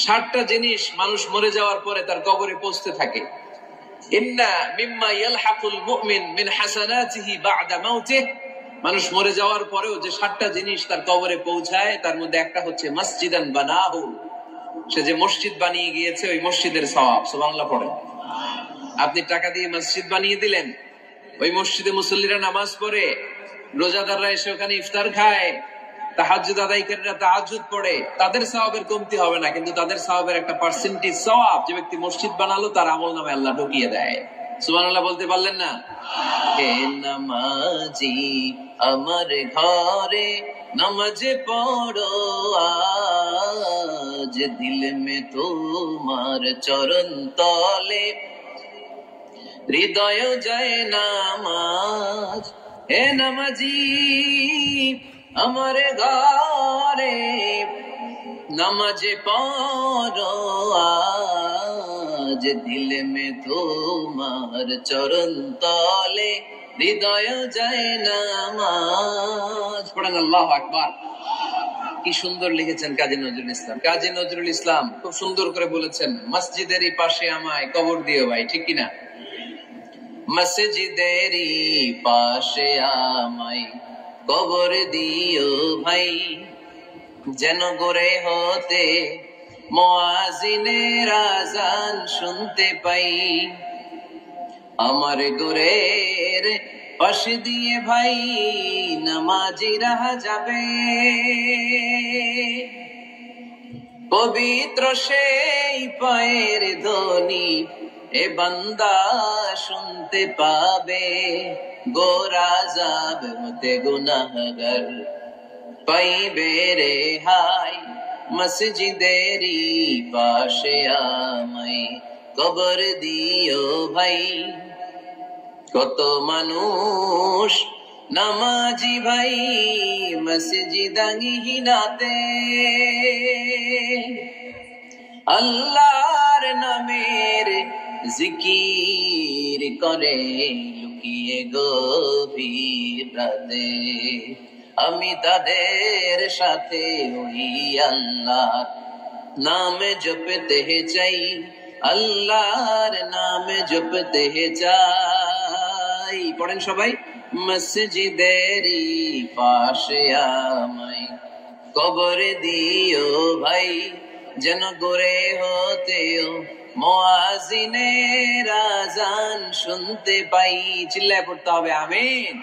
60টা জিনিস মানুষ মরে যাওয়ার পরে তার কবরে পৌঁছতে থাকে। ইন্না মিম্মা ইয়ালহাকুল মুমিন মিন হাসানাতিহি বা'দা মাউতিহি, মানুষ মরে যাওয়ার পরেও যে 60টা জিনিস তার কবরে পৌঁছায় তার মধ্যে একটা হচ্ছে মসজিদান বানাহু, সে যে মসজিদ বানিয়ে গিয়েছে ওই মসজিদের সওয়াব। সুবহানাল্লাহ পড়েন। আপনি টাকা দিয়ে মসজিদ বানিয়ে দিলেন, ওই মসজিদে মুসল্লিরা নামাজ পড়ে, রোজাদাররা এসে ওখানে ইফতার খায়, তাহাজ্জুদ আদায়কারীরা তাহাজ্জুদ পড়ে, তাদের সওয়াবের কমতি হবে না, কিন্তু তাদের সওয়াবের একটা পার্সেন্টেজ সওয়াব যে ব্যক্তি মসজিদ বানালো তার আমলনামে আল্লাহ ঢুকিয়ে দেয়। সুবহানাল্লাহ বলতে পারলেন না? হে নামাজি আমার ঘরে নামাজ পড়ো আজ, দিল মে তোমার চরণ তলে হৃদয় যায় নামাজ। হে নামাজি আমার ঘরে নামাজ পড়ো আজ, দিল মে তোমার চরণ তলে হৃদয় যায় নামাজ। পড়েন আল্লাহু আকবার। কি সুন্দর লিখেছেন কাজী নজরুল ইসলাম। কাজী নজরুল ইসলাম খুব সুন্দর করে বলেছেন, মসজিদেরই পাশে আমায় কবর দিও ভাই, ঠিক কিনা? মসজিদেরই পাশে আমায় কবর দিও ভাই, যেন গোরে হতে মুয়াজ্জিনের আযান শুনতে পাই। আমার গোরের পাশে দিয়ে ভাই নামাজিরা যাবে, পবিত্র সেই পায়ের ধ্বনি এ বান্দা শুনতে পাবে। গোরা যাব হতে গুনাহগার পাইবে রেহাই, মসজিদেরই পাশে আমায় কবর দিও ভাই। কত মানুষ নামাজি ভাই মসজিদাঙ্গিনাতে, আল্লাহর নামের জিকির করে লুকিয়ে গভীর রাতে। আমি তাদের সাথে ওই আল্লাহ নামে জপতে চাই, আল্লাহর নামে জপতে চাই। পড়েন সবাই, মসজিদেরই পাশে আমায় কবর দিও ভাই, যেন গোরে হতেও মুয়াজ্জিনের আযান শুনতে পাই। চিল্লায় পড়তে হবে আমিন।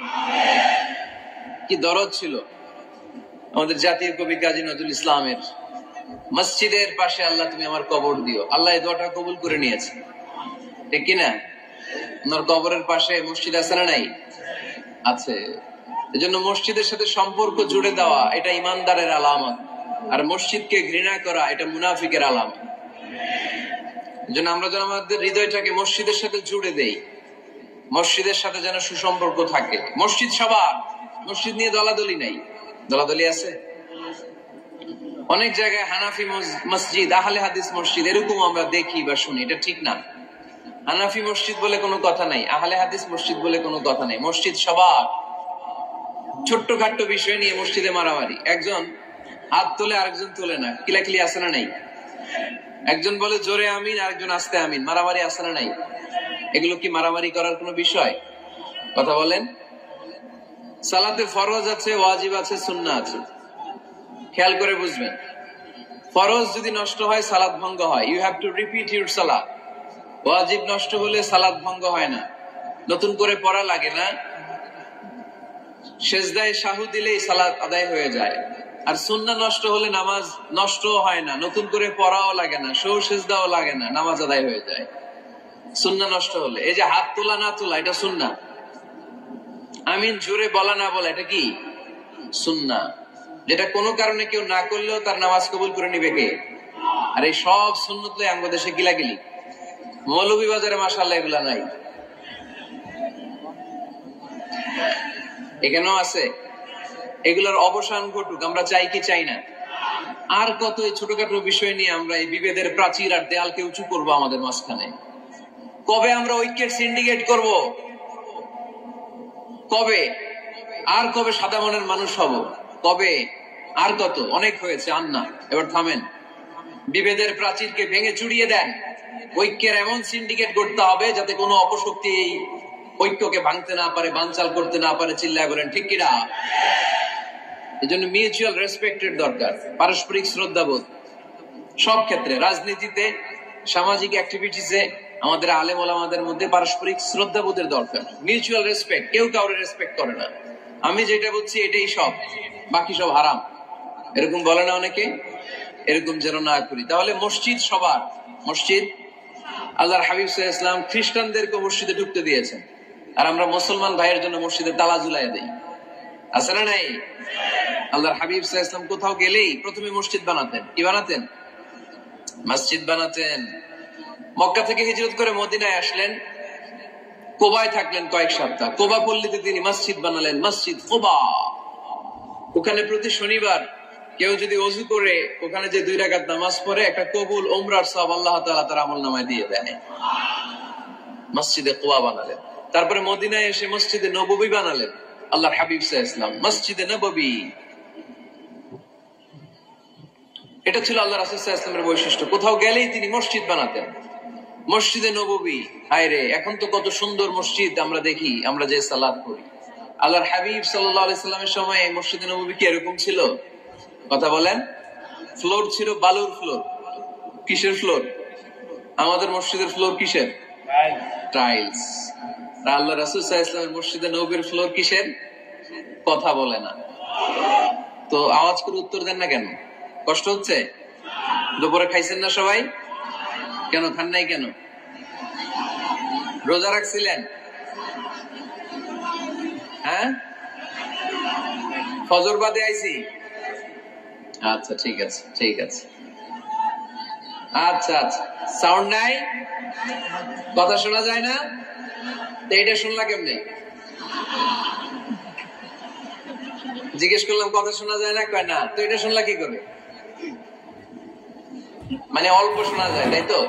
কি দরদ ছিল আমাদের জাতীয় কবি কাজী নজরুল ইসলামের, মসজিদের পাশে আল্লাহ তুমি আমার কবর দিও। আল্লাহ এই দোয়াটা কবুল করে নিয়েছে, ঠিক কিনা? আপনার কবরের পাশে মসজিদ আছে না নাই? আছে। এজন্য মসজিদের সাথে সম্পর্ক জুড়ে দেওয়া এটা ইমানদারের আলামত, আর মসজিদকে ঘৃণা করা এটা মুনাফিকের আলামত। এজন্য আমরা যেন আমাদের হৃদয়টাকে মসজিদের সাথে জুড়ে দেই, মসজিদের সাথে যেন সুসম্পর্ক থাকে। মসজিদ সবার, মসজিদ নিয়ে দলাদলি নাই। দলাদলি আছে অনেক জায়গায়, হানাফি মসজিদ, আহলে হাদিস মসজিদ এরকম আমরা দেখি বা শুনি, এটা ঠিক না। হানাফি মসজিদ বলে কোনো কথা নাই, আহলে হাদিস মসজিদ বলে কোনো কথা নাই। মসজিদ সবার। ছোট্ট খাট্ট বিষয় নিয়ে মসজিদে মারামারি, একজন হাত তোলে আরেকজন তোলে না, কিলাকিলি আছে না নাই? একজন বলে জোরে আমিন, আরেকজন আস্তে আমিন, মারামারি আছে না নাই? এগুলো কি মারামারি করার কোনো বিষয়? কথা বলেন। সালাতে ফরজ আছে, ওয়াজিব আছে, সুন্নাহ আছে। খেয়াল করে বুঝবেন, ফরজ যদি নষ্ট হয় সালাত ভঙ্গ হয়, you have to repeat your সালাত। ওয়াজিব নষ্ট হলে সালাত ভঙ্গ হয় না, নতুন করে পড়া লাগে না, সেজদায় সাহু দিলেই সালাত আদায় হয়ে যায়। আর সুন্নাহ নষ্ট হলে নামাজ নষ্টও হয় না, নতুন করে পড়াও লাগে না, সৌ সেজদাও লাগে না, নামাজ আদায় হয়ে যায় সুন্নাহ নষ্ট হলে। এই যে হাত তোলা না তোলা এটা সুন্নাহ, আমিন জোরে বলা না বলা এটা কি? সুন্নাহ। যেটা কোনো কারণে কেউ না করলেও তার নামাজ কবুল করে নিবে কে? আর এই সব সুন্নত আমাদের দেশে গিলাগিলি। মৌলভীবাজারে মাশাআল্লাহ এগুলা নাই, এখানেও আছে। এগুলোর অবসান ঘটুক, আমরা চাই কি চাই না? আর কত এই ছোটখাটো বিষয় নিয়ে আমরা এই বিভেদের প্রাচীর আর দেয়ালকে উঁচু করবো আমাদের মাঝখানে? কবে আমরা ঐক্যের সিন্ডিকেট করব? কবে? আর কবে সাদা মনের মানুষ হব? কবে? আর কত? অনেক হয়েছে, আর না, এবার থামেন। বিভেদের প্রাচীরকে ভেঙে চুড়িয়ে দেন। ঐক্যের এমন সিন্ডিকেট করতে হবে যাতে কোনো অপশক্তি এই ঐক্যকে ভাঙতে না পারে, বানচাল করতে না পারে। চিল্লায় বলেন ঠিক কিনা? এই জন্য মিউচুয়াল রেসপেক্টের দরকার, পারস্পরিক শ্রদ্ধাবোধ সব ক্ষেত্রে, রাজনীতিতে, সামাজিক অ্যাক্টিভিটিসে আমাদের আলেম ওলামাদের মধ্যে পারস্পরিক শ্রদ্ধাবোধের দরকার, মিউচুয়াল রেসপেক্ট। কেউ কাউরে রেসপেক্ট করে না, আমি যেটা বলছি এটাই সব, বাকি সব হারাম, এরকম বলে না অনেকে? এরকম যেন না করি। তাহলে মসজিদ সবার, মসজিদ আল্লাহর হাবিব সাল্লাল্লাহু আলাইহি ওয়াসাল্লাম খ্রিস্টানদেরকে মসজিদে ঢুকতে দিয়েছেন, আর আমরা মুসলমান ভাইয়ের জন্য মসজিদে তালা ঝুলাই দেই, আছে না নাই? আল্লাহর হাবিব সাল্লাল্লাহু আলাইহি ওয়াসাল্লাম কোথাও গেলেই প্রথমে মসজিদ বানাতেন। কি বানাতেন? মসজিদ বানাতেন। মক্কা থেকে হিজরত করে মদিনায় আসলেন, কোবায় থাকলেন কয়েক সপ্তাহ। কোবা পল্লীতে তিনি মসজিদ বানালেন, মসজিদ কোবা। ওখানে প্রতি শনিবার কেউ যদি ওযু করে ওখানে যে 2 রাকাত নামাজ পড়ে, একটা কবুল উমরার সওয়াব আল্লাহ তাআলা তার আমলনামায় দিয়ে দেন। মসজিদে কোবা বানালেন। তারপরে মদিনায় এসে মসজিদে নববী বানালেন আল্লাহর হাবিব সাল্লাল্লাহু আলাইহি ওয়াসাল্লাম, মসজিদে নববী। এটা ছিল আল্লাহ রাসূল সাল্লাল্লাহু আলাইহি ওয়াসাল্লামের বৈশিষ্ট্য। কোথাও গেলেই তিনি মসজিদ বানাতেন, মসজিদে নববী। হায় রে, এখন তো কত সুন্দর মসজিদ আমরা দেখি, আমরা যে সালাত করি। আল্লাহর হাবিব সাল্লাল্লাহু আলাইহি সাল্লামের সময় মসজিদে নববী কি এরকম ছিল? কথা বলেন। ফ্লোর ছিল বালুর ফ্লোর। কিসের ফ্লোর? আমাদের মসজিদের ফ্লোর কিসের? টাইলস। আল্লাহ রাসূল সাল্লাল্লাহু আলাইহি ওয়াসাল্লামের মসজিদে নববীর ফ্লোর কিসের? কথা বলে না তো আওয়াজ করে উত্তর দেন না কেন? কষ্ট হচ্ছে? দুপুরে খাইছেন না সবাই? কেন খান নাই? কেন? রোজা রাখছিলেন? হ্যাঁ, ফজর বাদে আইছি। আচ্ছা ঠিক আছে, ঠিক আছে। আচ্ছা আচ্ছা, সাউন্ড নাই, কথা শোনা যায় না? তো এটা শুনলা কেমনে? জিজ্ঞেস করলাম কথা শোনা যায় না, কয় না। তো এটা শুনলা কি করে? মানে অল্প শোনা যায়, তাই তো?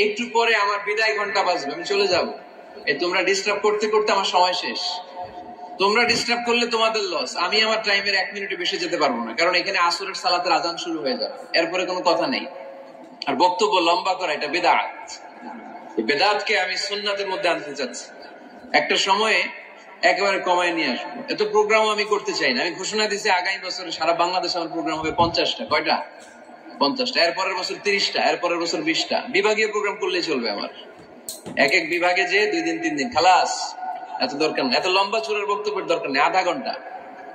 একটু পরে আমার বিদায় ঘন্টা বাজবে, আমি চলে যাব। তোমরা ডিস্টার্ব করতে করতে আমার সময় শেষ। তোমরা ডিস্টার্ব করলে তোমাদের লস। আমি আমার টাইমের 1 মিনিটে বেশি যেতে পারবো না, কারণ এখানে আসরের সালাতের আজান শুরু হয়ে যাবে, এরপরে কোনো কথা নেই। আর বক্তব্য লম্বা করা এটা বেদাত। বেদাতকে আমি সুন্নাতের মধ্যে আনতে চাচ্ছি। একটা সময়ে একেবারে কমায় নিয়ে আসবো। এত প্রোগ্রাম আমি করতে চাই না। আমি ঘোষণা দিয়েছি আগামী বছরে সারা বাংলাদেশে আমার প্রোগ্রাম হবে 50টা। কয়টা? 50টা। এরপরের বছর 30টা, এরপরের বছর 20টা। বিভাগীয় প্রোগ্রাম করলেই চলবে আমার। এক এক বিভাগে যে 2 দিন 3 দিন খালাস। এত দরকার না, এত লম্বা চূড়ার বক্তব্যের দরকার নেই। আধা ঘন্টা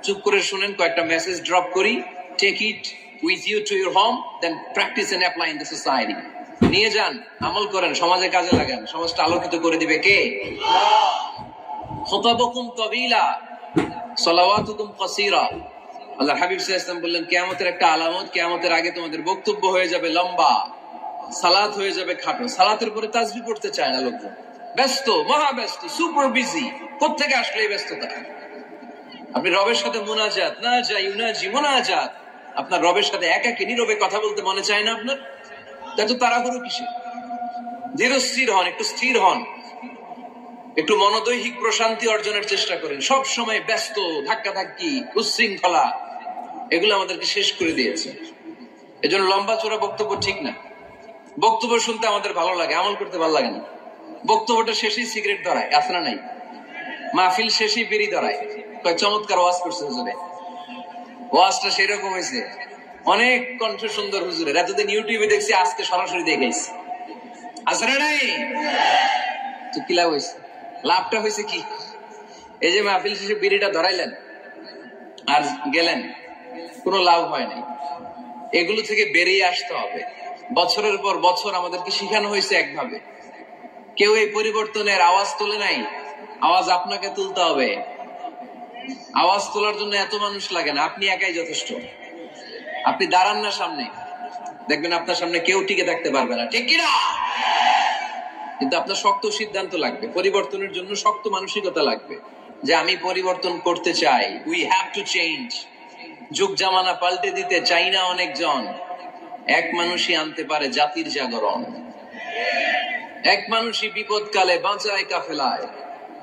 চুপ করে শুনেন, কয়েকটা মেসেজ ড্রপ করি, take it with you to your home, then practice and apply in the society. নিয়ে যান, আমল করেন, সমাজে কাজে লাগান। সমাজটা আলোকিত করে দিবে কে? খুতাবুকুম তাবিলা সালাওয়াতুকুম কাসীরা। আল্লাহর হাবিব সাল্লাল্লাহু আলাইহি ওয়াসাল্লাম বললেন, কিয়ামতের একটা আলামত, কিয়ামতের আগে তোমাদের বক্তব্য হয়ে যাবে লম্বা, সালাত হয়ে যাবে খাটো। সালাতের পরে তাসবিহ পড়তে চায় না লোকজন, ব্যস্ত, মহা ব্যস্ত, সুপার বিজি। কোত্থেকে আসলে এই ব্যস্ততা? আপনি রবের সাথে মুনাজাত, না যাই ইউনাজি মুনাজাত, আপনার রবের সাথে একাকী নীরবে কথা বলতে মনে চায় না আপনার? এত তাড়াহুড়ো কিসে? ধীর স্থির হন, একটু স্থির হন, একটু মনোদৈহিক প্রশান্তি অর্জনের চেষ্টা করেন। সব সময় ব্যস্ত, ধাক্কাধাক্কি, উচ্ছৃঙ্খলা, এগুলো আমাদেরকে শেষ করে দিয়েছে। এজন্য লম্বা চোরা বক্তব্য ঠিক না। বক্তব্য শুনতে আমাদের ভালো লাগে, আমল করতে ভালো লাগে না। বক্তব্যটা শেষেই সিগারেট ধরায়, আছে না নাই? মাহফিল শেষেই বিড়ি ধরায়, কয় চমৎকার ওয়াজ করছে হুজুরে। ওয়াজটা সেরকম হয়েছে, অনেক কণ্ঠ সুন্দর হুজুরের। এতদিন ইউটিউবে দেখছি, আজকে সরাসরি দেখেছি, আছে না নাই? তো কি লাভ হয়েছে? লাভটা হয়েছে কি? এই যে মাহফিল শেষে বিড়িটা ধরাইলেন আর গেলেন, কোনো লাভ হয় নাই। এগুলো থেকে বেরিয়ে আসতে হবে। বছরের পর বছর আমাদেরকে শিখানো হয়েছে একভাবে, কেউ এই পরিবর্তনের আওয়াজ তোলে নাই। আওয়াজ আপনাকে তুলতে হবে। আওয়াজ তোলার জন্য এত মানুষ লাগে না, আপনি একাই যথেষ্ট। আপনি দাঁড়ান না সামনে, দেখবেন আপনার সামনে কেউ টিকে থাকতে পারবে না, ঠিক কিনা? কিন্তু আপনার শক্ত সিদ্ধান্ত লাগবে, পরিবর্তনের জন্য শক্ত মানসিকতা লাগবে, যে আমি পরিবর্তন করতে চাই। We have to change. যুগ জামানা পাল্টে দিতে চাই না অনেকজন। এক মানুষই আনতে পারে জাতির জাগরণ। এক মানুষই বিপদকালে বাঁচায় কাফেলায়,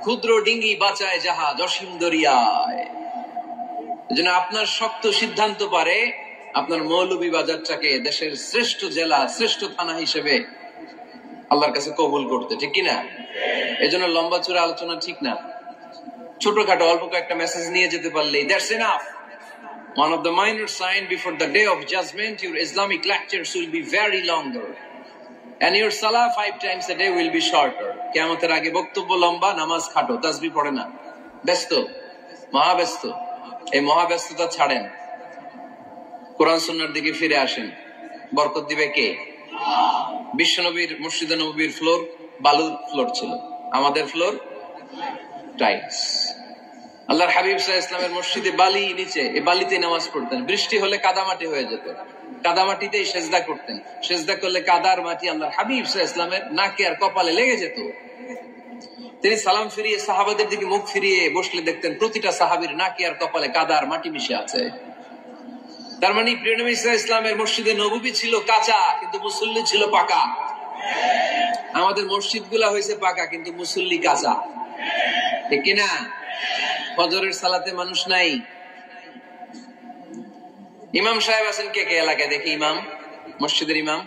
ক্ষুদ্র ডিঙ্গি বাঁচায় জাহাজ অসীম দরিয়ায়। এজন্য আপনার শক্ত সিদ্ধান্ত পারে আপনার মৌলভীবাজারটাকে দেশের শ্রেষ্ঠ জেলা, শ্রেষ্ঠ থানা হিসেবে আল্লাহর কাছে কবুল করতে, ঠিক কিনা? এই জন্য লম্বা চূড়া আলোচনা ঠিক না। ছোটখাটো অল্প কয়েকটা মেসেজ নিয়ে যেতে পারলেই that's enough. One of the minor signs before the day of judgment, your Islamic lectures will be very longer. And your salah 5 times a day will be shorter. কিয়ামতের আগে বক্তব্য লম্বা, নামাজ খাটো, তাসবিহ পড়ে না, ব্যস্ত, মহাব্যস্ত। এই মহাব্যস্ততা ছাড়েন, কোরআন সুন্নাহর দিকে ফিরে আসেন। বরকত দিবে কে? বিশ্বনবীর মসজিদে নববীর ফ্লোর বালুর ফ্লোর ছিল, আমাদের ফ্লোর টাইলস। আল্লাহর হাবিব সাল্লাল্লাহু আলাইহি ওয়াসাল্লামের মসজিদে বালি নিচে, এই বালিতে নামাজ পড়তেন। বৃষ্টি হলে কাদামাটি হয়ে যেত, কাদামাটিতেই সেজদা করতেন। সেজদা করলে কাদার মাটি আল্লাহর হাবিব সাল্লাল্লাহু আলাইহি ওয়াসাল্লামের নাকে আর কপালে লেগে যেত। তিনি সালাম ফিরিয়ে সাহাবাদের দিকে মুখ ফিরিয়ে বসলে দেখতেন প্রতিটা সাহাবীর নাকে আর কপালে কাদার মাটি মিশে আছে। তার মানে প্রিয় নবী সাল্লাল্লাহু আলাইহি ওয়াসাল্লামের মসজিদে নববী ছিল কাঁচা, কিন্তু মুসল্লি ছিল পাকা। আমাদের মসজিদগুলা হয়েছে পাকা, কিন্তু মুসল্লি কাঁচা, ঠিক কিনা? ফজরের সালাতে মানুষ নাই। ইমাম সাহেব আছেন কে কে এলাকায়? দেখি ইমাম, মসজিদের ইমাম।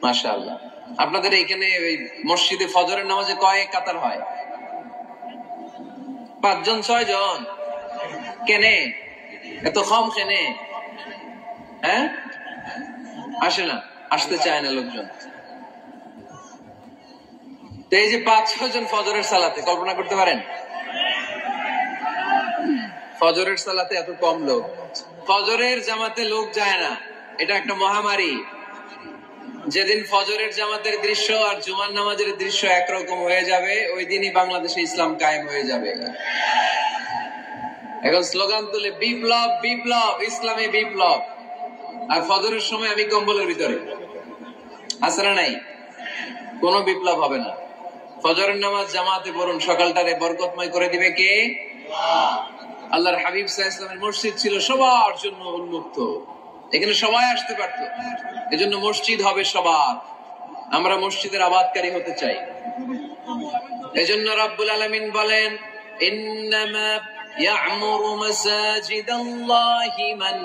মাশাআল্লাহ। আপনাদের এখানে ওই মসজিদে ফজরের নামাজে কয় কাতার হয়? 5 জন 6 জন? কেনে এত কম? কেনে? হ্যাঁ, আসে না, আসতে চায় না লোকজন। তো এই যে 5-6 জন ফজরের সালাতে, কল্পনা করতে পারেন ফজরের সালাতে এত কম লোক। ফজরের জামাতে লোক যায় না, এটা একটা মহামারী। যেদিন ফজরের জামাতের দৃশ্য আর জুমার নামাজের দৃশ্য একরকম হয়ে যাবে, ওই দিনই বাংলাদেশে ইসলাম কায়েম হয়ে যাবে। এখন স্লোগান তুলে বিপ্লব, বিপ্লব, ইসলামী বিপ্লব। আর ফজরের সময় আমি কম্বলের ভিতরে, আছে না নাই? কোন বিপ্লব হবে না। ফজরের নামাজ জামাতে পড়ুন, সকালটারে বরকতময় করে দিবে কে? আল্লাহর হাবিব সাল্লাল্লাহু আলাইহি ওয়াসাল্লামের মসজিদ ছিল সবার জন্য উন্মুক্ত, এখানে সবাই আসতে পারত। এজন্য মসজিদ হবে সবার। আমরা মসজিদের আবাদকারী হতে চাই। এজন্য রাব্বুল আলামিন বলেন, ইন্নামা ইয়া'মুরু মাসাজিদাল্লাহি মান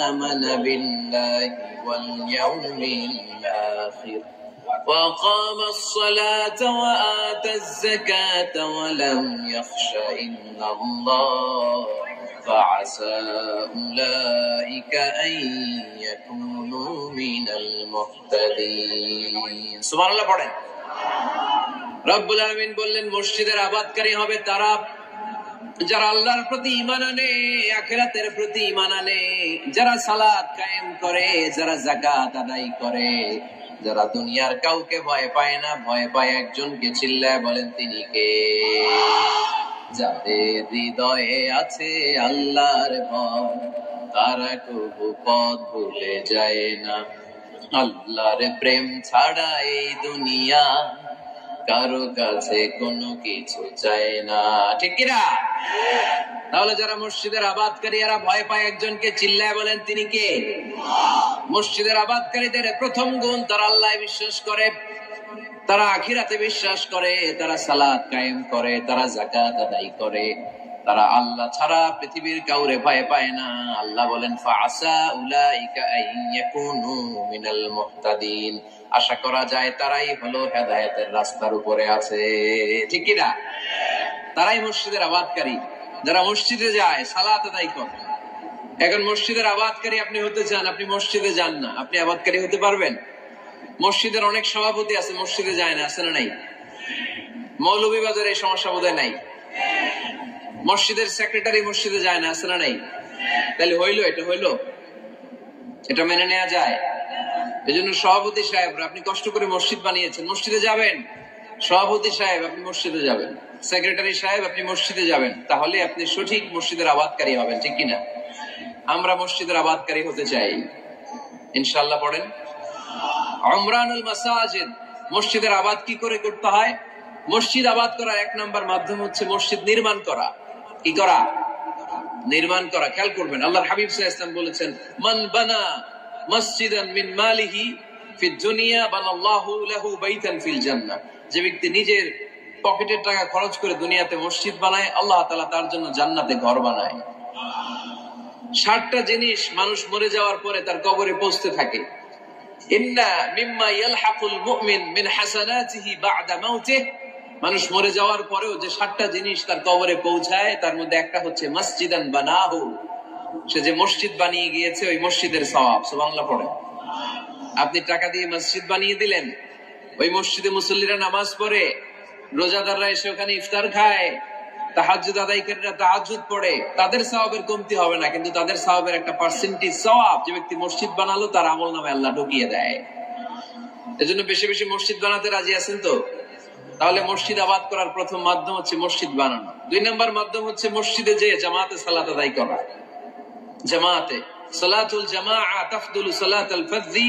আমানা বিল্লাহি ওয়াল ইয়াউমিল আখির ওয়া আকামাস সালাতা ওয়া আতাজ যাকাতা ওয়া লাম ইয়াখশা ইল্লাল্লাহ فعسى أولئك أن يكونوا من المهتدين। সুবহান আল্লাহ পড়েন। রব্বুল আলামিন বললেন মসজিদের আবাদকারী হবে তারা যারা আল্লাহর প্রতি ঈমান আনে, আখিরাতের প্রতি ঈমান আনে, যারা সালাত কায়েম করে, যারা যাকাত আদায় করে, যারা দুনিয়ার কাউকে ভয় পায় না, ভয় পায় একজনকে। চিল্লায় বলেন তিনি কে? যাদের হৃদয়ে আছে আল্লাহর ভয়, তারা কবু পথ ভুলে যায় না। আল্লাহর প্রেম ছাড়া এই দুনিয়া কারো কাছে কোনো কিছু চায় না, ঠিক কিনা? তাহলে যারা মসজিদের আবাদকারী, এরা ভয় পায় একজনকে। চিল্লায় বলেন তিনি কে? মসজিদের আবাদকারীদের প্রথম গুণ, তারা আল্লাহ বিশ্বাস করে, তারা আখিরাতে বিশ্বাস করে, তারা সালাত কায়েম করে, তারা যাকাত আদায় করে, তারা আল্লাহ ছাড়া পৃথিবীর কাউরে ভয় পায় না। আল্লাহ বলেন ফাআসা উলাইকা আইয়াকুনু মিনাল মুহতাদিন। আশা করা যায় তারাই হলো হেদায়েতের রাস্তার উপরে আছে, ঠিক কি না? তারাই মসজিদের আবাদকারী, যারা মসজিদে যায়, সালাত আদায় করে। এখন মসজিদের আবাদকারী আপনি হতে চান, আপনি মসজিদে যান না, আপনি আবাদকারী হতে পারবেন? মসজিদের অনেক সভাপতি আছে, মসজিদে যায় না, আছে না নাই? মৌলভীবাজারে এই সমস্যা বোধহয় নাই। মসজিদের সেক্রেটারি মসজিদে যায় না, আছে না নাই? তাহলে হইলো, এটা হইলো, এটা মেনে নেওয়া যায়? এই জন্য সভাপতি সাহেবরা, আপনি কষ্ট করে মসজিদ বানিয়েছেন, মসজিদে যাবেন। সভাপতি সাহেব আপনি মসজিদে যাবেন, সেক্রেটারি সাহেব আপনি মসজিদে যাবেন, তাহলে আপনি সঠিক মসজিদের আবাদকারী হবেন, ঠিক কিনা? আমরা মসজিদের আবাদকারী হতে চাই, ইনশাআল্লাহ। পড়েন উমরানুল মাসাজিদ। মসজিদের আবাদ কি করে করতে হয়? মসজিদ আবাদ করার 1 নাম্বার মাধ্যম হচ্ছে মসজিদ নির্মাণ করা। কি করা? নির্মাণ করা। খেয়াল করবেন, আল্লাহর হাবিব সাল্লাল্লাহু আলাইহি ওয়াসাল্লাম বলেছেন, মান বানা মসজিদান মিন মালিহি ফিদ দুনিয়া বানাল্লাহু লাহু বাইতান ফিল জান্নাহ। যে ব্যক্তি নিজের পকেটের টাকা খরচ করে দুনিয়াতে মসজিদ বানায়, আল্লাহ তাআলা তার জন্য জান্নাতে ঘর বানায়। 60টা জিনিস মানুষ মরে যাওয়ার পরে তার কবরে পৌঁছতে থাকে। ইন্না মিম্মা ইয়ালহাকুল মুমিন মিন হাসানাতিহি বা'দা মাউতিহি, মানুষ মরে যাওয়ার পরেও যে 60টা জিনিস তার কবরে পৌঁছায় তার মধ্যে একটা হচ্ছে মসজিদান বানাহু, সে যে মসজিদ বানিয়ে গিয়েছে ওই মসজিদের সওয়াব। সুবহানাল্লাহ পড়ে। আপনি টাকা দিয়ে মসজিদ বানিয়ে দিলেন, ওই মসজিদে মুসল্লিরা নামাজ পড়ে, রোজাদাররা এসে ওখানে ইফতার খায়, তাহাজ্জুদ আদায়কারীরা তাহাজ্জুদ পড়ে, তাদের সওয়াবের কমতি হবে না, কিন্তু তাদের সওয়াবের একটা পার্সেন্টেজ সওয়াব যে ব্যক্তি মসজিদ বানালো তার আমলনামে আল্লাহ ঢুকিয়ে দেয়। এজন্য বেশি বেশি মসজিদ বানাতে রাজি আছেন তো? তাহলে মসজিদ আবাদ করার প্রথম মাধ্যম হচ্ছে মসজিদ বানানো। 2 নম্বর মাধ্যম হচ্ছে মসজিদে যে জামাতে সালাত আদায় করা। জামাতে সালাতুল জামাআ তাফদুলু সালাতাল ফাযি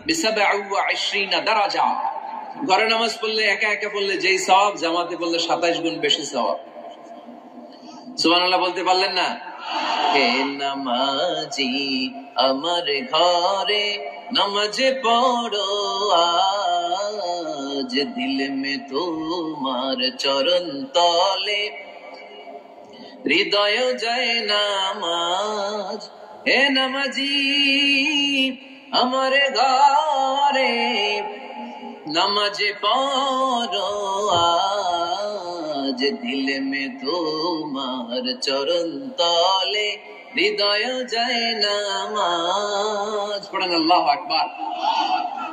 বি27 দারাজা। ঘরে নামাজ পড়লে একা একা পড়লে যেই সওয়াব, জামাতে পড়লে 27 গুণ বেশি সওয়াব। সুবহানাল্লাহ বলতে পারলেন না? হে নামাজি আমার ঘরে নামাজ পড়ো আজ, দিল মে তোমার চরণ তলে হৃদয় যায় নামাজ। হে নামাজি আমার ঘরে নামাজ পড়ো আজ, দিল মে তোমার চরণ তলে হৃদয় যায় নামাজ। পড়েন আল্লাহু আকবার।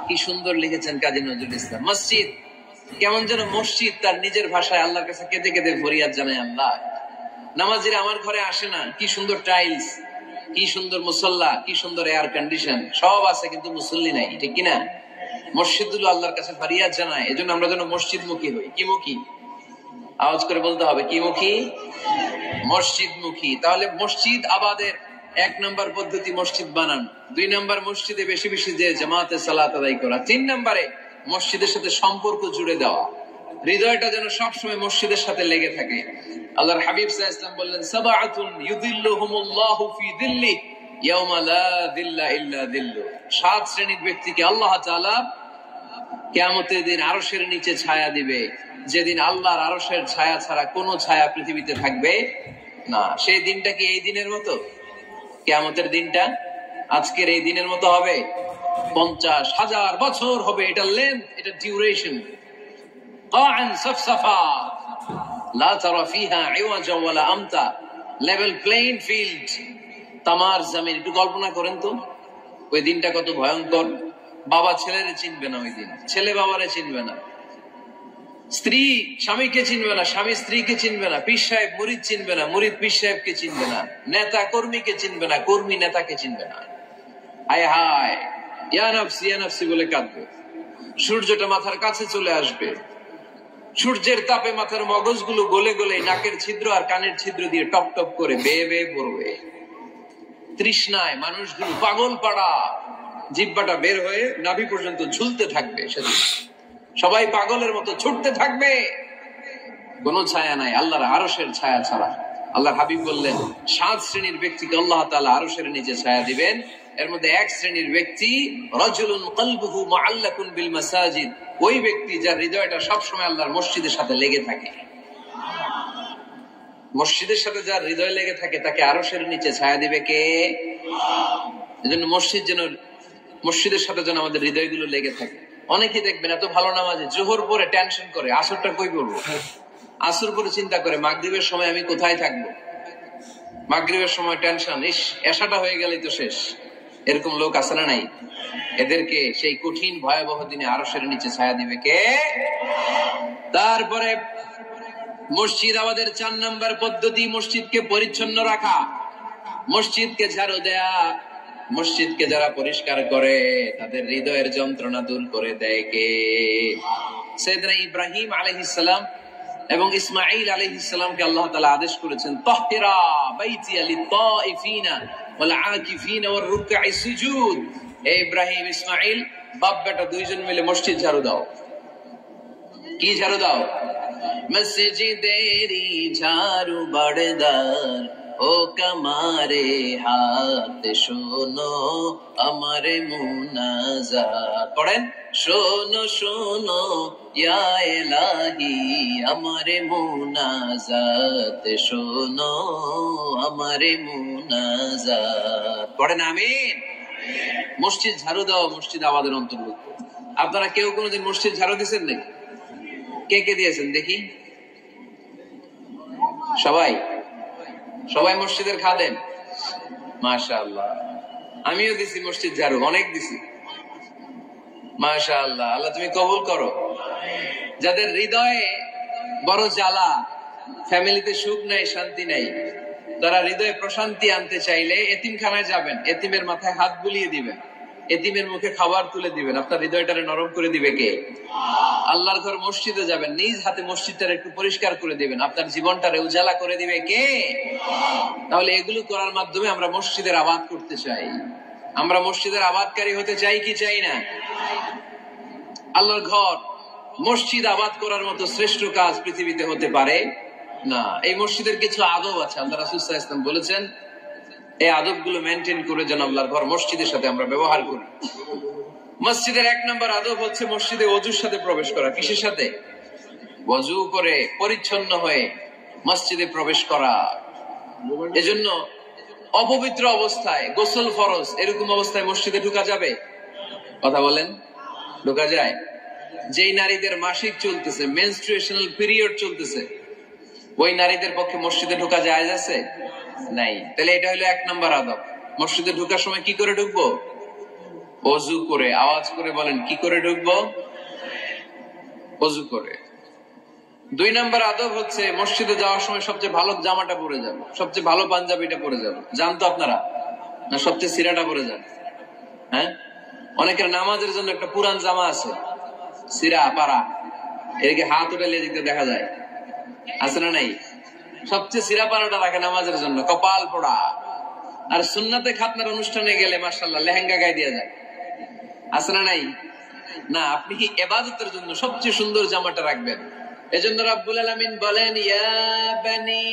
কি সুন্দর লিখেছেন কাজী নজরুল ইসলাম। মসজিদ কেমন যেন মসজিদ তার নিজের ভাষায় আল্লাহর কাছে কেঁদে কেঁদে ফরিয়াদ জানায়, আল্লাহ নামাজিরা আমার ঘরে আসে না, কি সুন্দর টাইলস, কি সুন্দর মুসল্লা, কি সুন্দর এয়ার কন্ডিশন, সব আছে কিন্তু মুসল্লি নাই, ঠিক কিনা? মসজিদগুলো আল্লাহর কাছে ফরিয়াদ জানায়। এজন্য আমরা যেন মসজিদ মুখী হই। কি মুখী? আওয়াজ করে বলতে হবে, কি মুখী? মসজিদ মুখী। তাহলে মসজিদ আবাদের 1 নম্বর পদ্ধতি মসজিদ বানান। 2 নম্বর মসজিদে বেশি বেশি যে জামাতে সালাত আদায় করা। 3 নম্বরে মসজিদের সাথে সম্পর্ক জুড়ে দেওয়া, হৃদয়টা যেন সবসময় মসজিদের সাথে লেগে থাকে। আল্লাহর হাবিব সাল্লাল্লাহু আলাইহি ওয়াসাল্লাম বললেন, সাবআতুন ইউযিল্লুহুমুল্লাহু ফি যিল্লি ইয়াওমা লা যিল্লা ইল্লা যিল্লু। 7 শ্রেণীর ব্যক্তিকে আল্লাহ তাআলা কিয়ামতের দিন আরশের নিচে ছায়া দিবে, যেদিন আল্লাহর আরশের ছায়া ছাড়া কোনো ছায়া পৃথিবীতে থাকবে না। সেই দিনটা কি এই দিনের মতো? কিয়ামতের দিনটা আজকের এই দিনের মতো হবে? 50,000 বছর হবে। এটা লেন্থ, এটা ডিউরেশন। কাআন সাফসাফা লা তারা ফিহা ইওয়াজা ওয়ালা আমতা, লেভেল প্লেইং ফিল্ড, তামার জমিন। একটু কল্পনা করেন তো ওই দিনটা কত ভয়ঙ্কর। বাবা ছেলেরে চিনবে না ওই দিন, ছেলে বাবারে চিনবে না, স্ত্রী স্বামীকে চিনবে না, স্বামী স্ত্রীকে চিনবে না, পীর সাহেব মুরিদ চিনবে না, মুরিদ পীর সাহেবকে চিনবে না, নেতা কর্মীকে চিনবে না, কর্মী নেতাকে চিনবে না। হায় হায়, ইয়া নফসি ইয়া নফসি বলে কাঁদবে। সূর্যটা মাথার কাছে চলে আসবে, সূর্যের তাপে মাথার মগজগুলো গলে গলে নাকের ছিদ্র আর কানের ছিদ্র দিয়ে টপ টপ করে বেয়ে বেয়ে পড়বে। তৃষ্ণায় মানুষগুলো পাগল পাড়া, জিহ্বাটা বের হয়ে নাভি পর্যন্ত ঝুলতে থাকবে। সেদিন সবাই পাগলের মতো ছুটতে থাকবে, কোনো ছায়া নাই আল্লাহর আরশের ছায়া ছাড়া। আল্লাহর হাবিব বললেন 7 শ্রেণীর ব্যক্তিকে আল্লাহ তাআলা আরশের নিচে ছায়া দিবেন। এর মধ্যে 1 শ্রেণীর ব্যক্তি রাজুলুন কলবুহু মুআল্লাকুন বিল মাসাজিদ, ওই ব্যক্তি যার হৃদয়টা সবসময় আল্লাহর মসজিদের সাথে লেগে থাকে। মসজিদের সাথে যার হৃদয় লেগে থাকে তাকে আরশের নিচে ছায়া দিবে কে? এজন্য মসজিদের সাথে যেন আমাদের হৃদয়গুলো লেগে থাকে। অনেকেই দেখবেন এত ভালো নামাজে, জোহর পরে টেনশন করে আসরটা কই পড়বো, আসর পরে চিন্তা করে মাগরিবের সময় আমি কোথায় থাকবো, মাগরিবের সময় টেনশন, ইস এশাটা হয়ে গেলেই তো শেষ। এরকম লোক আছে না নাই? এদেরকে সেই কঠিন ভয়াবহ দিনে আরশের নিচে ছায়া দিবে কে? তারপরে মসজিদ আমাদের 4 নম্বর পদ্ধতি মসজিদকে পরিচ্ছন্ন রাখা, মসজিদকে ঝাড়ু দেয়া। মসজিদকে যারা পরিষ্কার করে তাদের হৃদয়ের যন্ত্রণা দূর করে দেয় কে? সাইয়েদনা ইব্রাহিম আলাইহিস সালাম এবং ইসমাঈল আলাইহিস সালামকে আল্লাহ তাআলা আদেশ করেছেন, তাহহিরা বাইতিয়া লিত-তাইফিনা ওয়াল আকিফিনা ওয়ার রুকআই সুজুদ। হে ইব্রাহিম ইসমাঈল, বাপ বেটা দুইজন মিলে মসজিদ ঝাড়ু দাও। কি ঝাড়ু দাও? মসজিদেরি ঝাড়ু বারদার ও কামারে হাত শোনো আমারে মুনাজাত। পড়েন, শোনো শোনো ইয়া ইলাহি আমারে মুনাজাত, শোনো আমারে মুনাজাত। পড়েন আমিন। মসজিদ ঝাড়ু দেওয়া মসজিদ আমাদের অন্তর্ভুক্ত। আপনারা কেউ কোনোদিন মসজিদ ঝাড়ু দিয়েছেন নাকি? কে কে দিয়েছেন দেখি? সবাই সবাই মসজিদের খাদেম? মাশাআল্লাহ। আমিও দিছি মসজিদ ঝাড়ু, অনেক দিছি। মাশাআল্লাহ, আল্লাহ তুমি কবুল করো। যাদের হৃদয়ে বড় জ্বালা, ফ্যামিলিতে সুখ নাই, শান্তি নাই, তারা হৃদয়ে প্রশান্তি আনতে চাইলে এতিমখানায় যাবেন, এতিমের মাথায় হাত বুলিয়ে দিবেন, এতিমের মুখে খাবার তুলে দিবেন। আপনার হৃদয়টারে নরম করে দিবে কে? আল্লাহর ঘর মসজিদে যাবেন, নিজ হাতে মসজিদটারে একটু পরিষ্কার করে দিবেন, আপনার জীবনটারে উজালা করে দিবে কে? তাহলে এগুলো করার মাধ্যমে আমরা মসজিদের আবাদ করতে চাই। আমরা মসজিদের আবাদকারী হতে চাই কি চাই না? আল্লাহর ঘর মসজিদ আবাদ করার মতো শ্রেষ্ঠ কাজ পৃথিবীতে হতে পারে না। এই মসজিদের কিছু আদব আছে, আল্লাহ রাসূল সাল্লাল্লাহু আলাইহি ওয়াসাল্লাম বলেছেন এই আদবগুলো মেনটেন করে যেন আল্লাহর ঘর মসজিদের সাথে আমরা ব্যবহার করি। মসজিদের 1 নম্বর আদব হচ্ছে মসজিদে ওযুর সাথে প্রবেশ করা। কিসের সাথে? ওযু করে পরিচ্ছন্ন হয়ে মসজিদে প্রবেশ করা। এজন্য অপবিত্র অবস্থায় গোসল ফরজ, এরকম অবস্থায় মসজিদে ঢোকা যাবে? কথা বলেন, ঢোকা যায়? যেই নারীদের মাসিক চলতেছে, মেনস্ট্রুয়েশনাল পিরিয়ড চলতেছে, ওই নারীদের পক্ষে মসজিদে ঢোকা জায়েজ আছে? নাই। তাহলে এটা হলো 1 নম্বর আদব। মসজিদে ঢোকার সময় কি করে ঢুকবো? ওযু করে। আওয়াজ করে বলেন, কি করে ঢুকবো? ওযু করে। 2 নম্বর আদব হচ্ছে মসজিদে যাওয়ার সময় সবচেয়ে ভালো জামাটা পরে যাবো, সবচেয়ে ভালো পাঞ্জাবিটা পরে যাবো। জানতো আপনারা? না সবচেয়ে সিরাটা পরে যান? হ্যাঁ, অনেকের নামাজের জন্য একটা পুরান জামা আছে, সিরা পাড়া, এদিকে হাত উঠালে যেতে দেখা যায়, আছে না নাই? সবচেয়ে সিরা পাড়াটা রাখে নামাজের জন্য, কপাল পোড়া। আর সুন্নাতে খাতনার অনুষ্ঠানে গেলে মাশাআল্লাহ লেহেঙ্গা গায়ে দিয়ে যায়, আছে না নাই? না, আপনি কি ইবাদতের জন্য সবচেয়ে সুন্দর জামাটা রাখবেন। এজন্য রাব্বুল আলামিন বলেন, ইয়া বানি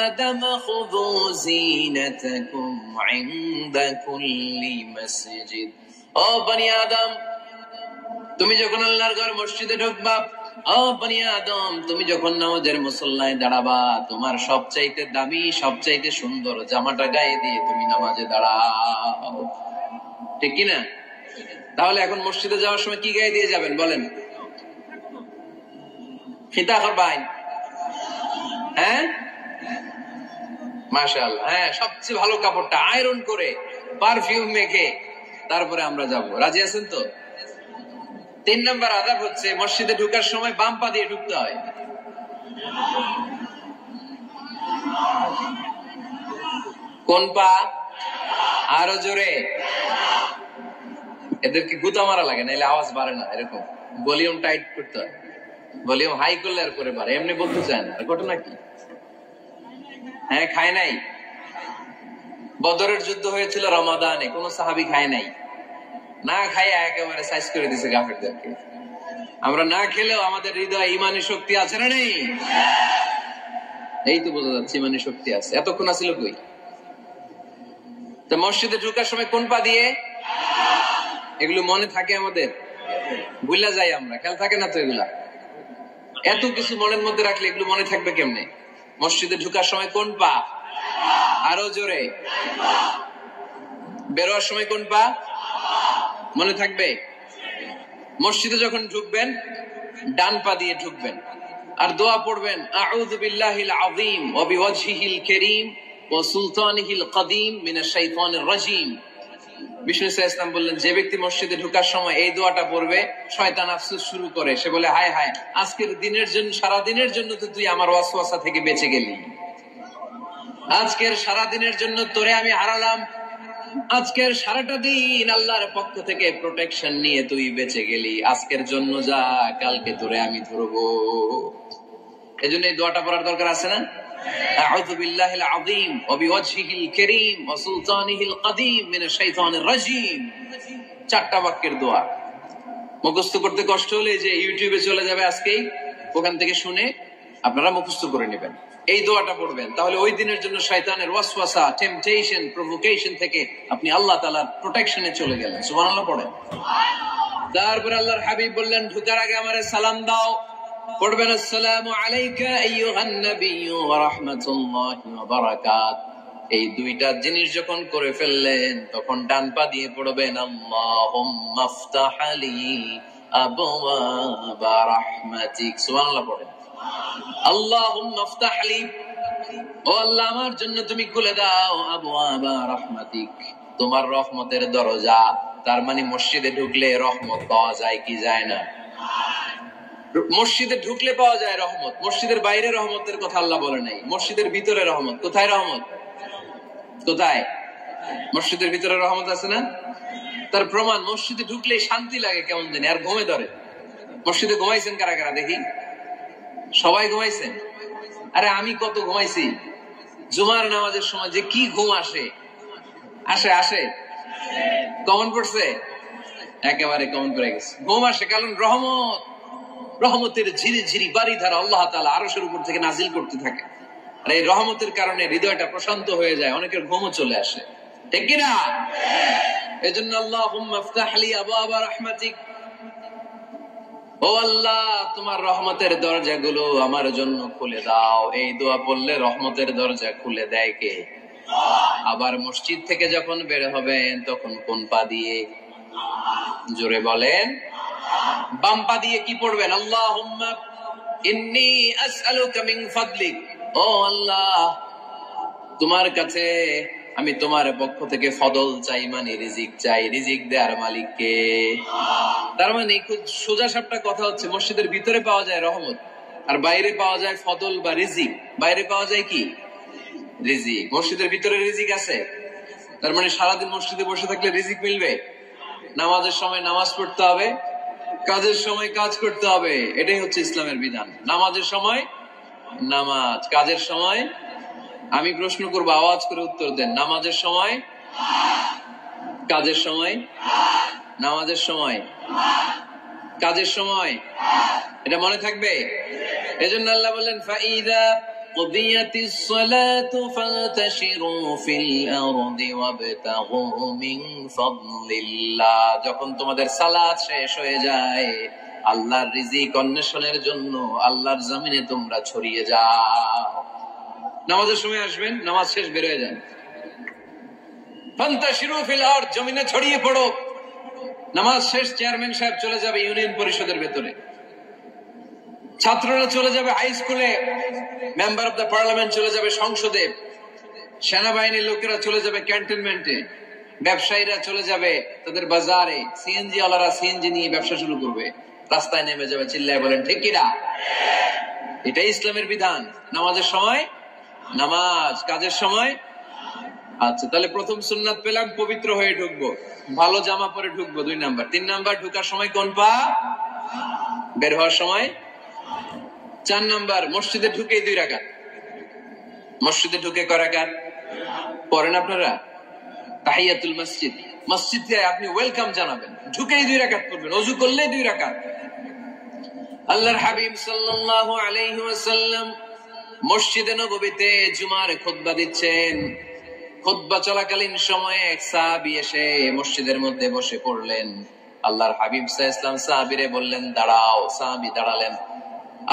আদম খুযু যিনাতাকুম ইনদা কুল্লি মসজিদ। ও বনি আদম, তুমি যখন আল্লাহর ঘর মসজিদে ঢুকবা, ও বনি আদম, তুমি যখন নামাজের মুসল্লায় দাঁড়াবা, তোমার সবচাইতে দামি, সবচাইতে সুন্দর জামাটা গায়ে দিয়ে তুমি নামাজে দাঁড়াও। ঠিক কিনা? তাহলে এখন মসজিদে যাওয়ার সময় কি গায়ে দিয়ে যাবেন বলেন? খিতা করবেন? হ্যাঁ, মাশাআল্লাহ। হ্যাঁ, সবচেয়ে ভালো কাপড়টা আয়রন করে পারফিউম মেখে তারপরে আমরা যাব। রাজি আছেন তো? 3 নম্বর আদব হচ্ছে মসজিদে ঢোকার সময় বাম পা দিয়ে ঢুকতে হয়। কোন পা? আরো জোরে। এদেরকে গুতা মারা লাগে, নাহলে আওয়াজ বাড়ে না। এরকম ভলিউম টাইট করতে হয়, ভলিউম হাই করলে আর করে বাড়ে, এমনি বলতে চায় না। ঘটনা কি? হ্যাঁ, খায় নাই। বদরের যুদ্ধ হয়েছিল রমাদানে, কোন সাহাবী খায় নাই, না খাইয়া একেবারে সাইজ করে দিছে কাফেরদেরকে। আমরা না খেলেও আমাদের হৃদয়ে ইমানি শক্তি আছে না নেই? এই তো বোঝা যাচ্ছে ইমানি শক্তি আছে। এতক্ষণ আছিল কই? তো মসজিদে ঢোকার সময় কোন পা দিয়ে? এগুলো মনে থাকে আমাদের? ভুলা যাই আমরা, খেয়াল থাকে না তো এগুলা। এত কিছু মনের মধ্যে রাখলে এগুলো মনে থাকবে কেমনে? মসজিদে ঢোকার সময় কোন পা? আরো জোরে। বেরোয়ার সময় কোন পা? মনে থাকবে? মসজিদে যখন ঢুকবেন ডান পা দিয়ে ঢুকবেন, আর দোয়া পড়বেন, আউযু বিল্লাহিল আযীম ওয়া বিওয়াজহিল কারীম ওয়া সুলতানিহিল কদীম মিনাশ শাইতানির রাজীম। বিষ্ণু সাল্লাল্লাহু আলাইহি ওয়াসাল্লাম বললেন, যে ব্যক্তি মসজিদে ঢোকার সময় এই দোয়াটা পড়বে, শয়তান আফসোস শুরু করে। সে বলে, হায় হায়, আজকের দিনের জন্য, সারা দিনের জন্য তো তুই আমার ওয়াসওয়াসা থেকে বেঁচে গেলি। আজকের সারা দিনের জন্য তোরে আমি হারালাম, আজকের সারাটা দিন আল্লাহর পক্ষ থেকে প্রোটেকশন নিয়ে তুই বেঁচে গেলি। আজকের জন্য যা, কালকে তোরে আমি ধরবো। এজন্য এই দোয়াটা পড়ার দরকার আছে না? আউযু বিল্লাহিল আযীম ওয়া বিওয়াজহিল কারীম ওয়া সুলতানিহিল কদীম মিনাশ শাইতানির রাজীম। 4টা বাক্যের দোয়া। মুখস্থ করতে কষ্ট হলে যে ইউটিউবে চলে যাবে আজকেই, ওখান থেকে শুনে আপনারা মুখস্থ করে নেবেন, এই দোয়াটা পড়বেন, তাহলে ওই দিনের জন্য শয়তানের ওয়াসওয়াসা, টেম্পটেশন, প্রভোকেশন থেকে আপনি আল্লাহ তাআলার প্রোটেকশনে চলে গেলেন। সুবহানাল্লাহ পড়েন। তারপরে আল্লাহর হাবিব বললেন, ঢোকার আগে আমারে সালাম দাও। পড়বেন, আসসালামু আলাইকা আইয়ুহান নাবিয়্যু ওয়া রাহমাতুল্লাহি ওয়া বারাকাত। এই দুইটা জিনিস যখন করে ফেললেন, তখন ডান পা দিয়ে পড়বেন, আল্লাহুম্মা ইফতাহ লি আবওয়াবা রাহমাতিক। সুবহানাল্লাহ পড়েন। আল্লাহুম্মা ইফতাহ লি, ও আল্লাহ আমার জন্য তুমি খুলে দাও আবওয়াবা রাহমাতিক, তোমার রহমতের দরজা। তার মানে মসজিদে ঢুকলে রহমত পাওয়া যায় কি যায় না? মসজিদে ঢুকলে পাওয়া যায় রহমত, মসজিদের বাইরে রহমতের কথা আল্লাহ বলে নাই। মসজিদের ভিতরে রহমত। কোথায় রহমত? কোথায়? মসজিদের ভিতরে রহমত আছে না? তার প্রমাণ, মসজিদে ঢুকলে শান্তি লাগে কেমন জানি, আর ঘুমে ধরে। মসজিদে ঘুমাইছেন কারা কারা দেখি? সবাই ঘুমাইছেন? আরে আমি কত ঘুমাইছি। জুমার নামাজের সময় যে কি ঘুম আসে, আসে আসে কমন পড়ছে, একেবারে কমন পড়ে গেছে। ঘুম আসে কারণ রহমত, রহমতের ঝিরি ঝিরি বাড়ি ধারা আল্লাহ তাআলা আরশের উপর থেকে নাজিল করতে থাকে। আর এই রহমতের কারণে হৃদয়টা প্রশান্ত হয়ে যায়, অনেকের ঘুমও চলে আসে, ঠিক কিনা? এজন্য আল্লাহুম্মা ইফতাহ লি আবওয়াবা রাহমাতিক, ও আল্লাহ তোমার রহমতের দরজাগুলো আমার জন্য খুলে দাও। এই দোয়া পড়লে রহমতের দরজা খুলে দেয় কে? আবার মসজিদ থেকে যখন বের হবেন তখন কোন পা দিয়ে? জোরে বলেন। বাম পা দিয়ে কি পড়বেন? আল্লাহুম্মা ইন্নী আসআলুকা মিন ফাদলিক, ও আল্লাহ তোমার কাছে আমি তোমার পক্ষ থেকে ফদল চাই, মানে রিজিক চাই। রিজিক দেওয়ার মালিক কে? তার মানে খুব সোজা সাপটা কথা হচ্ছে, মসজিদের ভিতরে পাওয়া যায় রহমত, আর বাইরে পাওয়া যায় ফদল বা রিজিক। বাইরে পাওয়া যায় কি? রিজিক। মসজিদের ভিতরে রিজিক আছে। তার মানে সারাদিন মসজিদে বসে থাকলে রিজিক মিলবে? নামাজের সময় নামাজ পড়তে হবে, কাজের সময় কাজ করতে হবে। এটাই হচ্ছে ইসলামের বিধান। নামাজের সময় নামাজ, কাজের সময়। আমি প্রশ্ন করবো, আওয়াজ করে উত্তর দেন। নামাজের সময়, কাজের সময়, নামাজের সময়, কাজের সময়। এটা মনে থাকবে। এজন্য আল্লাহ বললেন, ফাইদা কুদিয়াতিস সালাতু ফান্তাশিরু ফিল আরদি ওয়াবতাগু মিন ফাদলিল্লাহ। যখন তোমাদের সালাত শেষ হয়ে যায়, আল্লাহর রিজিক অন্বেষণের জন্য আল্লাহর জমিনে তোমরা ছড়িয়ে যাও। নামাজের সময় আসবেন, নামাজ শেষ বের হয়ে যান। ফান্তাশিরু ফিল আরদ, জমিনে ছড়িয়ে পড়ো। নামাজ শেষ, চেয়ারম্যান সাহেব চলে যাবে ইউনিয়ন পরিষদের ভেতরে, ছাত্ররা চলে যাবে হাই স্কুলে, মেম্বার অফ দ্য পার্লামেন্ট চলে যাবে সংসদে, সেনাবাহিনীর লোকেরা চলে যাবে ক্যান্টনমেন্টে, ব্যবসায়ীরা চলে যাবে তাদের বাজারে, সিএনজি ওয়ালারা সিএনজি নিয়ে ব্যবসা শুরু করবে, রাস্তায় নেমে যাবে, চিল্লায় বলেন ঠিক কিনা? এটাই ইসলামের বিধান। নামাজের সময় নামাজ, কাজের সময়। আচ্ছা, তাহলে প্রথম সুন্নাত পেলাম, পবিত্র হয়ে ঢুকবো, ভালো জামা পরে ঢুকবো 2 নাম্বার। 3 নাম্বার, ঢুকার সময় কোন পা? বের হওয়ার সময় 4 নাম্বার, মসজিদে ঢুকে 2 রাকাত। মসজিদে ঢুকে কয় রাকাত পড়েন আপনারা? তাহিয়াতুল মসজিদ। মসজিদে আপনি ওয়েলকাম জানাবেন, ঢুকেই 2 রাকাত পড়বেন, ওযু করলে 2 রাকাত। আল্লাহর হাবিব সাল্লাল্লাহু আলাইহি ওয়াসাল্লাম মসজিদে নববীতে জুমার খুতবা দিচ্ছেন। খুতবা চলাকালীন সময়ে এক সাহাবী এসে মসজিদের মধ্যে বসে পড়লেন। আল্লাহর হাবিব সাল্লাল্লাহু আলাইহি ওয়াসাল্লাম সাহাবীরে বললেন, দাঁড়াও। সাহাবী দাঁড়ালেন।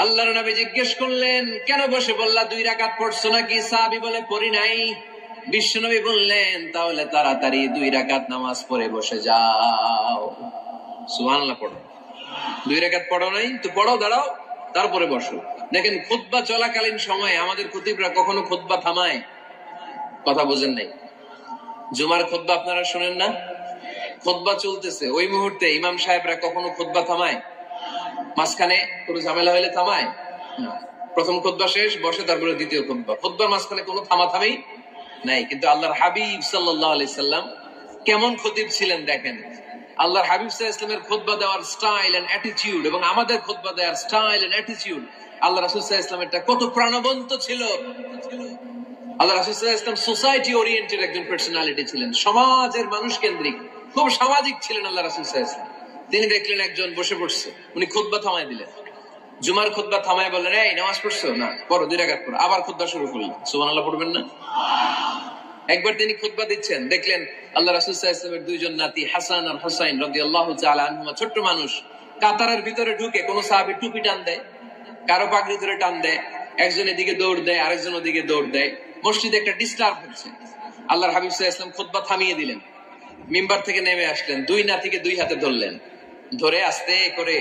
আল্লাহর নবী জিজ্ঞেস করলেন, কেন বসে বললা? 2 রাকাত পড়ছো নাকি? সাহাবী বলে, পড়ি নাই। বিশ্বনবী বললেন, তাহলে তাড়াতাড়ি 2 রাকাত নামাজ পড়ে বসে যাও। সুবহানাল্লাহ পড়ো। 2 রাকাত পড়ো নাই তো পড়ো, দাঁড়াও, তারপরে বসো। দেখেন, খুতবা চলাকালীন সময়ে আমাদের খতিবরা কখনো খুতবা থামায়? কথা বুঝেন নাই? জুমার খুতবা আপনারা শুনেন না? খুতবা চলতেছে, ওই মুহূর্তে ইমাম সাহেবরা কখনো খুতবা থামায়? মাঝখানে কোনো ঝামেলা হলে থামায় না। প্রথম খুতবা শেষ, বসে, তারপরে দ্বিতীয় খুতবা। খুতবার মাঝখানে কোনো থামাথামি নাই। কিন্তু আল্লাহর হাবিব সাল্লাল্লাহু আলাইহি সাল্লাম কেমন খতিব ছিলেন দেখেন। আল্লাহর হাবিব সাল্লাল্লাহু আলাইহি ওয়াসাল্লামের খুতবা দেওয়ার স্টাইল এন্ড অ্যাটিটিউড এবং আমাদের খুতবা দেওয়ার স্টাইল এন্ড অ্যাটিটিউড, আল্লাহ রাসূল সাল্লাল্লাহু আলাইহি ওয়াসাল্লামেরটা কত প্রাণবন্ত ছিল। আল্লাহ রাসূল সাল্লাল্লাহু আলাইহি ওয়াসাল্লাম সোসাইটি ওরিয়েন্টেড একজন পার্সোনালিটি ছিলেন, সমাজের মানুষ কেন্দ্রিক, খুব সামাজিক ছিলেন আল্লাহ রাসূল সাল্লাল্লাহু আলাইহি ওয়াসাল্লাম। তিনি দেখলেন একজন বসে পড়ছে, উনি খুতবা থামায় দিলেন। জুমার খুতবা থামায় বললেন, এই নামাজ পড়ছো না, পড়ো 2 রাকাত পড়ো। আবার খুতবা শুরু করলেন। সুবহানাল্লাহ পড়বেন না? একবার তিনি খুতবা দিচ্ছেন, দেখলেন আল্লাহ রাসূল সাল্লাল্লাহু আলাইহি ওয়াসাল্লামের 2 জন নাতি হাসান আর হুসাইন রাদিয়াল্লাহু তাআলা আনহুমা, ছোট্ট মানুষ, কাতারের ভিতরে ঢুকে কোন সাহাবী টুপি টান দেয়, কারো পাগড়ি ধরে টান দেয়, একজন এদিকে দৌড় দেয়, আরেকজন ওদিকে দৌড় দেয়। মসজিদে একটা ডিস্টার্ব হচ্ছে। আল্লাহর হাবিব সাল্লাল্লাহু আলাইহি ওয়াসাল্লাম খুতবা থামিয়ে দিলেন, মিম্বার থেকে নেমে আসলেন, 2 নাতিকে 2 হাতে ধরলেন, ধরে আস্তে করে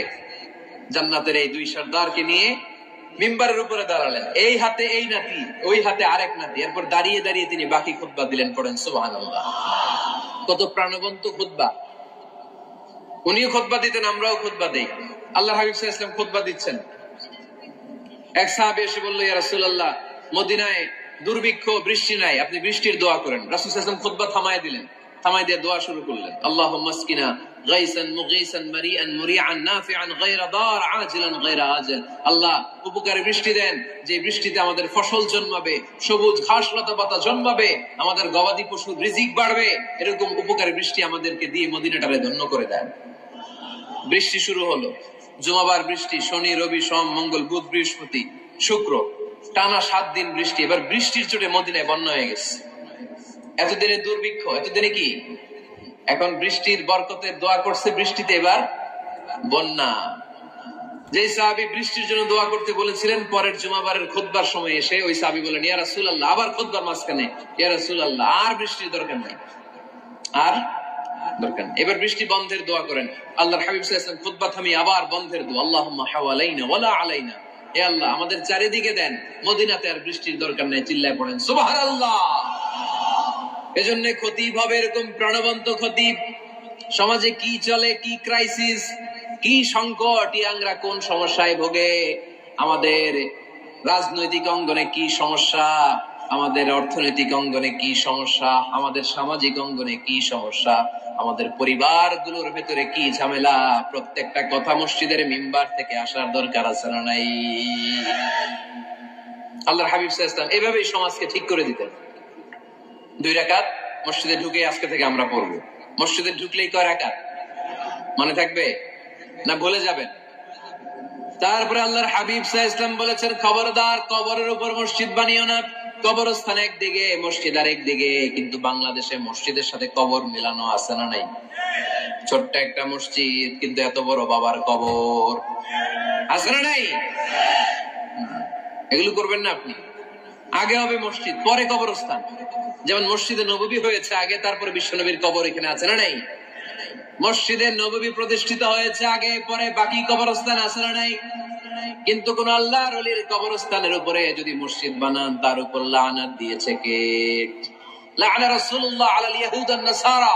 জান্নাতের এই 2 সর্দারকে নিয়ে মিম্বারের উপরে দাঁড়ালেন। এই হাতে এই নাতি, ওই হাতে আরেক নাতি। এরপর দাঁড়িয়ে দাঁড়িয়ে তিনি বাকি খুতবা দিলেন। পড়েন সুবহানাল্লাহ। কত প্রাণবন্ত খুতবা। উনিও খুতবা দিতেন, আমরাও খুতবা দেই। আল্লাহর হাবিব সাল্লাল্লাহু আলাইহি ওয়াসাল্লাম খুতবা দিচ্ছেন, এক সাহাবী এসে বলল, ইয়া রাসূলুল্লাহ, মদিনায় দুর্ভিক্ষ, বৃষ্টি নাই, আপনি বৃষ্টির দোয়া করেন। রাসূল সাল্লাল্লাহু আলাইহি ওয়াসাল্লাম খুতবা থামায় দিলেন, থামায় দিয়ে দোয়া শুরু করলেন, আল্লাহুম্মা আসকিনা গায়সান মুগীসান মারিআন মুরিআন নাফিআন গায়রা দার আজিলান গায়রা আজাল। আল্লাহ, উপকারী বৃষ্টি দেন, যে বৃষ্টিতে আমাদের ফসল জন্মাবে, সবুজ ঘাস লতা পাতা জন্মাবে, আমাদের গবাদি পশুর রিজিক বাড়বে, এরকম উপকারী বৃষ্টি আমাদেরকে দিয়ে মদিনাটারে ধন্য করে দেন। বৃষ্টি শুরু হলো। জুমাবার বৃষ্টি, শনি রবি সোম মঙ্গল বুধ বৃহস্পতি শুক্র, টানা 7 দিন বৃষ্টি। এবার বৃষ্টির চোটে মদিনায় বন্যা হয়ে গেছে। এতদিনে দুর্ভিক্ষ, এতদিনে কি, এখন বৃষ্টির বরকতে দোয়া করছে, বৃষ্টিতে এবার বন্যা। যে সাহাবী বৃষ্টির জন্য দোয়া করতে বলেছিলেন, পরের জুমাবারের খুতবার সময় এসে ওই সাহাবী বলেন, ইয়া রাসূলুল্লাহ, আবার খুতবার মাঝখানে, ইয়া রাসূলুল্লাহ, আর বৃষ্টির দরকার নাই, আর দরকার নেই, এবার বৃষ্টি বন্ধের দোয়া করেন। আল্লাহর হাবিব সাল্লাল্লাহু আলাইহি ওয়াসাল্লাম খুতবা থামিয়ে আবার বন্ধের দোয়া, আল্লাহুম্মা হাওয়ালাইনা ওয়ালা আলাইনা। হে আল্লাহ, আমাদের চারিদিকে দেন, মদিনাতে আর বৃষ্টির দরকার নেই। চিল্লায় পড়েন সুবহানাল্লাহ। এজন্য খতিব হবে এরকম প্রাণবন্ত খতিব। সমাজে কি চলে, কি ক্রাইসিস, কি সংকট, ইয়াংরা কোন সমস্যায় ভোগে, আমাদের রাজনৈতিক অঙ্গনে কি সমস্যা, আমাদের অর্থনৈতিক অঙ্গনে কি সমস্যা, আমাদের সামাজিক অঙ্গনে কি সমস্যা, আমাদের পরিবারগুলোর ভেতরে কি ঝামেলা, প্রত্যেকটা কথা মসজিদের মিম্বার থেকে আসার দরকার আছে না নাই? আল্লাহর হাবিব সাল্লাল্লাহু আলাইহি ওয়াসাল্লাম এভাবেই সমাজকে ঠিক করে দিতেন। 2 রাকাত মসজিদে ঢুকে আজকে থেকে আমরা পড়বো। মসজিদে ঢুকলেই কয় রাকাত মনে থাকবে না ভুলে যাবেন? তারপরে আল্লাহর হাবিব সাল্লাল্লাহু আলাইহি ওয়াসাল্লাম বলেছেন, খবরদার কবরের উপর মসজিদ বানিও না। কবরস্থান একদিকে, মসজিদ আর একদিকে। কিন্তু বাংলাদেশে মসজিদের সাথে কবর মেলানো আছে না নাই? ছোট্ট একটা মসজিদ, কিন্তু এত বড় বাবার কবর আছে না নাই? এগুলো করবেন না আপনি। আগে হবে মসজিদ, পরে কবরস্থান। যেমন মসজিদে নববী হয়েছে আগে, তারপরে বিশ্বনবীর কবর এখানে আছে না নাই? মসজিদে নববী প্রতিষ্ঠিত হয়েছে আগে, পরে বাকি কবরস্থান আছে না নাই? কিন্তু কোন আল্লাহর ওলির কবরস্থানের উপরে যদি মসজিদ বানান, তার উপর লানাত দিয়েছে কে? লাআনা রাসূলুল্লাহ আলাল ইয়াহুদ ওয়ান নাসারা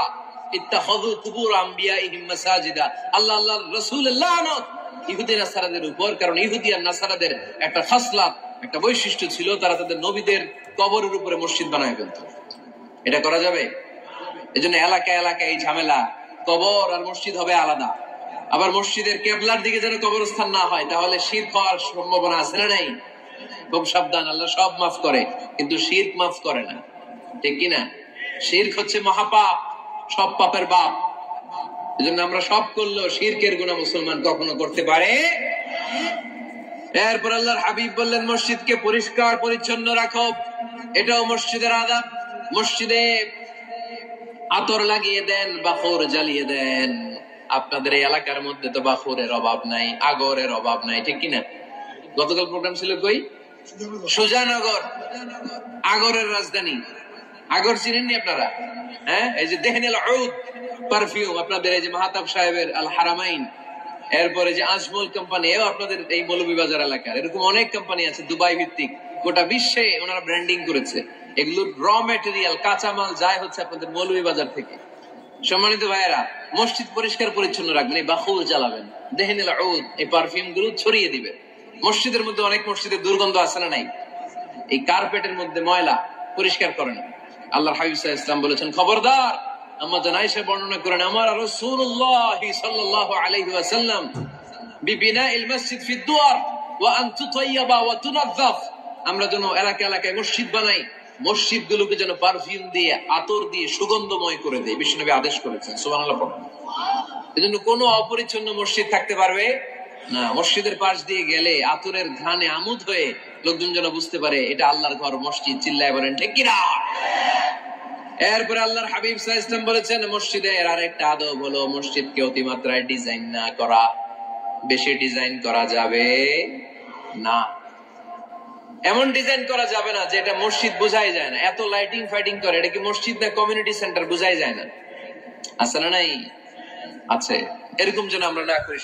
ইত্তাখাযু কুবুর আমবিয়াইহিম মাসাজিদা। আল্লাহর রাসূলের লানত ইহুদি নাসারাদের উপর, কারণ ইহুদি আর নাসারাদের একটা খাসলাত, একটা বৈশিষ্ট্য ছিল, তারা তাদের নবীদের কবরের উপরে মসজিদ বানায় ফেলত। এটা করা যাবে? এজন্য এলাকায় এলাকায় এই ঝামেলা, কবর আর মসজিদ হবে আলাদা। আবার মসজিদের কেবলার দিকে যেন কবরস্থান না হয়, তাহলে শিরক হওয়ার সম্ভাবনা আছে না নাই? খুব সাবধান। আল্লাহ সব মাফ করে, কিন্তু শিরক মাফ করে না, ঠিক কিনা? শিরক হচ্ছে মহাপাপ, সব পাপের বাপ। এজন্য আমরা সব করলেও শিরকের গুনাহ মুসলমান কখনো করতে পারে। এরপর আল্লাহর হাবিব বললেন, মসজিদকে পরিষ্কার পরিচ্ছন্ন রাখো, এটাও মসজিদের আদাব। মসজিদে আতর লাগিয়ে দেন, বাখর জ্বালিয়ে দেন। আপনাদের এই এলাকার মধ্যে তো বাখরের অভাব নাই, আগরের অভাব নাই, ঠিক কিনা? গতকাল প্রোগ্রাম ছিল কই? সুজানগর, আগরের রাজধানী। আগর চিনেননি আপনারা? হ্যাঁ, এই যে দেহনেল উদ পারফিউম, আপনাদের এই যে মাহতাব সাহেবের আল হারামাইন, এরপরে যে আজমল কোম্পানি, এও আপনাদের এই মৌলভীবাজার এলাকার। এরকম অনেক কোম্পানি আছে দুবাই ভিত্তিক, গোটা বিশ্বে ওনারা ব্র্যান্ডিং করেছে। এগুলোর র ম্যাটেরিয়াল, কাঁচামাল যায় হচ্ছে আপনাদের মৌলভীবাজার থেকে। সম্মানিত ভাইয়েরা, মসজিদ পরিষ্কার পরিচ্ছন্ন রাখবেন, এই বাখুর জ্বালাবেন, দেহনেল উদ, এই পারফিউম গুলো ছড়িয়ে দিবেন। মসজিদের মধ্যে অনেক মসজিদের দুর্গন্ধ আছে না নাই? এই কার্পেটের মধ্যে ময়লা, পরিষ্কার করেন। আল্লাহর হাবিব সাল্লাল্লাহু আলাইহি ওয়াসাল্লাম বলেছেন, খবরদার। আম্মা জান আয়েশা বর্ণনা করেন, আমার রাসূলুল্লাহ সাল্লাল্লাহু আলাইহি ওয়াসাল্লাম বিবিনাইল মসজিদ ফি দুয়ার ওয়া আন তুতাইয়াবা ওয়া তুনাযাফ। আমরা যেন এলাকা এলাকায় মসজিদ বানাই, মসজিদগুলোকে যেন পারফিউম দিয়ে, আতর দিয়ে সুগন্ধময় করে দেয়, বিশ্বনবী আদেশ করেছেন। সুবহানাল্লাহ পড়েন। এজন্য কোনো অপরিচ্ছন্ন মসজিদ থাকতে পারবে না, মসজিদের পাশ দিয়ে গেলে আতরের ঘ্রাণে আমোদ হয়ে লোকজন যেন বুঝতে পারে এটা আল্লাহর ঘর, মসজিদ। চিল্লায় বলেন ঠিক কিনা? এরপরে আল্লাহর হাবিব সাল্লাল্লাহু আলাইহি ওয়াসাল্লাম বলেছেন, মসজিদের আরেকটা আদব হলো মসজিদকে অতিমাত্রায় ডিজাইন না করা। বেশি ডিজাইন করা যাবে না। এমন ডিজাইন করা যাবে না যে এটা মসজিদ বোঝাই যায় না। এত লাইটিং ফাইটিং করে, এটা কি মসজিদ না কমিউনিটি সেন্টার বোঝাই যায় না। আছে না নাই? আছে। এরকম যেন আমরা না করি।